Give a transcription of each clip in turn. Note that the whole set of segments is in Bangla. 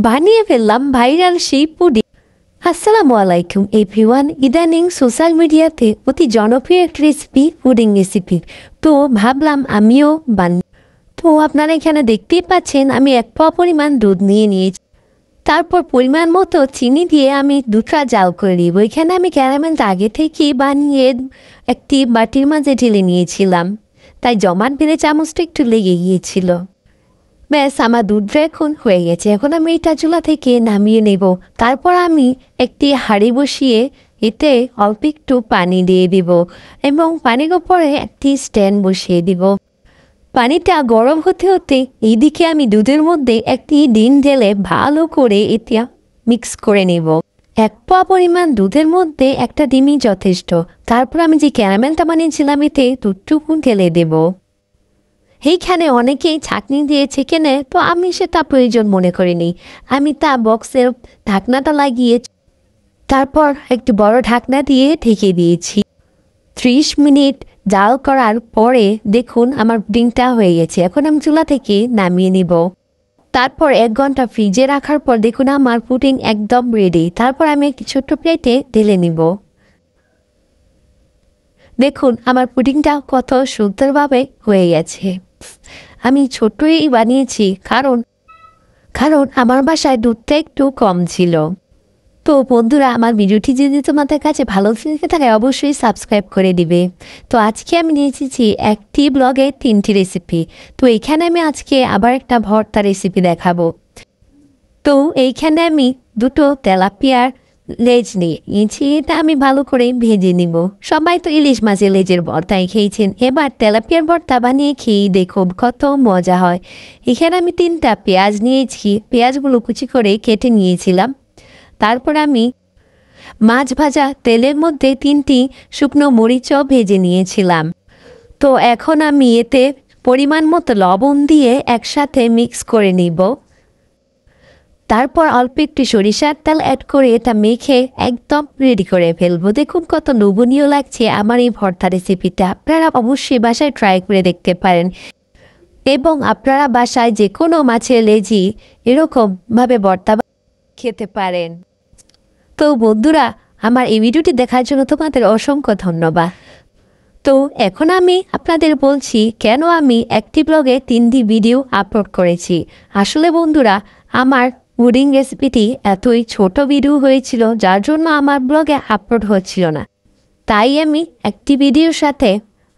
বানিয়ে ফেললাম ভাইরাল সেই পুডিং। আসসালামু আলাইকুম এভরিওয়ান। ইদানিং সোশ্যাল মিডিয়াতে অতি জনপ্রিয় একটি রেসিপি পুডিং রেসিপি, তো ভাবলাম আমিও বানাই। তো আপনারা এখানে দেখতেই পাচ্ছেন আমি 1 পোয়া পরিমাণ দুধ নিয়ে নিয়েছি। তারপর পরিমাণ মতো চিনি দিয়ে আমি দুধটা জাল করে নিব। এখানে আমি ক্যারামেলটা আগে থেকেই বানিয়ে একটি বাটির মাঝে ঢেলে নিয়েছিলাম, তাই জমাট বেড়ে চামচটা একটু লেগে গিয়েছিল। ব্যাস আমার দুধটা এখন হয়ে গেছে। এখন আমি এটা চুলা থেকে নামিয়ে নেব। তারপর আমি একটি হাঁড়ি বসিয়ে এতে অল্প একটু পানি দিয়ে দিব এবং পানির উপরে একটি স্ট্যান্ড বসিয়ে দিব। পানিটা গরম হতে হতে এইদিকে আমি দুধের মধ্যে একটি ডিম ঢেলে ভালো করে এটা মিক্স করে নেব। 1 পোয়া পরিমাণ দুধের মধ্যে একটা ডিমই যথেষ্ট। তারপর আমি যে ক্যারামেলটা বানিয়েছিলাম এতে দুধটুকু ঢেলে দেব। এইখানে অনেকেই ছাঁকনি দিয়েছে কেনে, তো আমি সেটা প্রয়োজন মনে করিনি। আমি তা বক্সের ঢাকনাটা লাগিয়ে তারপর একটু বড় ঢাকনা দিয়ে ঢেকে দিয়েছি। 30 মিনিট জাল করার পরে দেখুন আমার পুডিংটা হয়ে গেছে। এখন আমি চুলা থেকে নামিয়ে নিব। তারপর 1 ঘন্টা ফ্রিজে রাখার পর দেখুন আমার পুডিং একদম রেডি। তারপর আমি একটি ছোট্ট প্লেটে ঢেলে নিব। দেখুন আমার পুডিংটা কত সুন্দরভাবে হয়ে গেছে। আমি ছোট্টই বানিয়েছি কারণ আমার বাসায় দুধটা একটু কম ছিল। তো বন্ধুরা, আমার ভিডিওটি যদি তোমাদের কাছে ভালো লেগে থাকে অবশ্যই সাবস্ক্রাইব করে দিবে। তো আজকে আমি নিয়ে এসেছি একটি ব্লগে 3টি রেসিপি। তো এইখানে আমি আজকে আবার একটা ভর্তা রেসিপি দেখাবো। তো এইখানে আমি 2টো তেলাপিয়ার লেজ নিয়েছি। এটা আমি ভালো করে ভেজে নিব। সবাই তো ইলিশ মাছের লেজের ভর্তাই খেয়েছেন, এবার তেলাপিয়ার ভর্তা বানিয়ে খেয়ে দেখুন কত মজা হয়। এখানে আমি 3টা পেঁয়াজ নিয়েছি। পেঁয়াজগুলো কুচি করে কেটে নিয়েছিলাম। তারপর আমি মাছ ভাজা তেলের মধ্যে 3টি শুকনো মরিচও ভেজে নিয়েছিলাম। তো এখন আমি এতে পরিমাণ মতো লবণ দিয়ে একসাথে মিক্স করে নিব। তারপর অল্প একটু সরিষার তেল অ্যাড করে এটা মেখে একদম রেডি করে ফেলবো। দেখুন কত লোভনীয় লাগছে আমার এই ভর্তা রেসিপিটা। আপনারা অবশ্যই বাসায় ট্রাই করে দেখতে পারেন এবং আপনারা বাসায় যে কোনো মাছের লেজি এরকমভাবে ভর্তা খেতে পারেন। তো বন্ধুরা, আমার এই ভিডিওটি দেখার জন্য তোমাদের অসংখ্য ধন্যবাদ। তো এখন আমি আপনাদের বলছি কেন আমি একটি ব্লগে 3টি ভিডিও আপলোড করেছি। আসলে বন্ধুরা, আমার পুডিং রেসিপিটি এতই ছোট ভিডিও হয়েছিল যার জন্য আমার ব্লগে আপলোড হচ্ছিল না। তাই আমি একটি ভিডিওর সাথে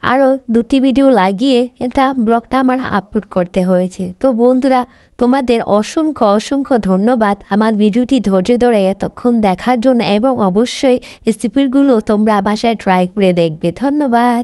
আরও 2টি ভিডিও লাগিয়ে এটা ব্লগটা আমার আপলোড করতে হয়েছে। তো বন্ধুরা, তোমাদের অসংখ্য ধন্যবাদ আমার ভিডিওটি ধৈর্য ধরে এতক্ষণ দেখার জন্য এবং অবশ্যই রেসিপিগুলো তোমরা বাসায় ট্রাই করে দেখবে। ধন্যবাদ।